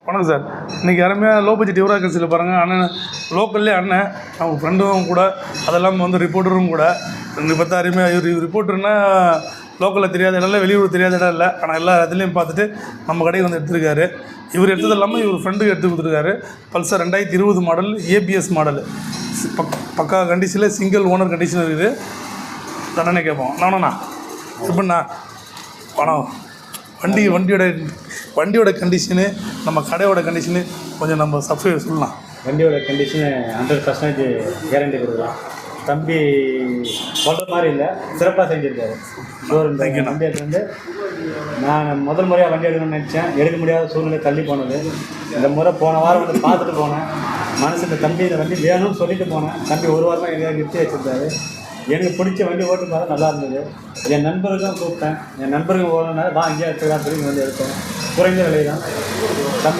வணக்கம் சார். இன்றைக்கி அருமையாக லோ பட்ஜெட் யுவராஜ் கன்சியில் பாருங்கள். அண்ணன் லோக்கல்லே அண்ணன் அவங்க ஃப்ரெண்டும் கூட, அதெல்லாம் வந்து ரிப்போர்ட்டரும் கூட. இன்னைக்கு பார்த்தா அருமையாக இவர் ரிப்போர்ட்டர்னா லோக்கலில் தெரியாத இடம் இல்லை, வெளியூர் தெரியாத இடம் இல்லை. ஆனால் எல்லா இடத்துலையும் பார்த்துட்டு நம்ம கடைக்கு வந்து எடுத்துருக்காரு. இவர் எடுத்தது இல்லாமல் இவர் ஃப்ரெண்டுக்கு எடுத்து கொடுத்துருக்காரு. பல்சர் 2020 மாடல், ஏபிஎஸ் மாடல், பக்கா கண்டிஷனில், சிங்கிள் ஓனர் கண்டிஷன் இருக்குது. தானே கேட்போம். நானண்ணா எப்படிண்ணா பணம் வண்டியோட கண்டிஷனு, நம்ம கடையோட கண்டிஷனு கொஞ்சம் நம்ம சப்ஸ்கிரைப் சொல்லலாம். வண்டியோட கண்டிஷனு 100% கேரண்டி கொடுக்கலாம். தம்பி சொல்கிற மாதிரி இல்லை, சிறப்பாக செஞ்சுருக்காரு. ஷோரூம் வண்டி எடுத்து வந்து நான் முதல் முறையாக வண்டி எடுக்கணும்னு நினச்சேன். எடுக்க முடியாத சூழ்நிலை தள்ளி போனது. இந்த முறை போன வாரம் வந்து பார்த்துட்டு போனேன். மனசு இந்த தம்பி இந்த வண்டி வேணும்னு சொல்லிட்டு போனேன். தம்பி ஒரு வாரமாக எங்கேயாவது நிறுத்தி வச்சுருந்தாரு. எனக்கு பிடிச்ச வண்டி ஓட்டு பார்த்தா நல்லா இருந்தது. என் நண்பருக்கும் கூப்பிட்டேன். என் நண்பருக்கு ஓடுனால வா இங்கே எடுத்துக்கலாம் சொல்லி வந்து எடுத்தோம். குறைந்த விலை தான். தம்பி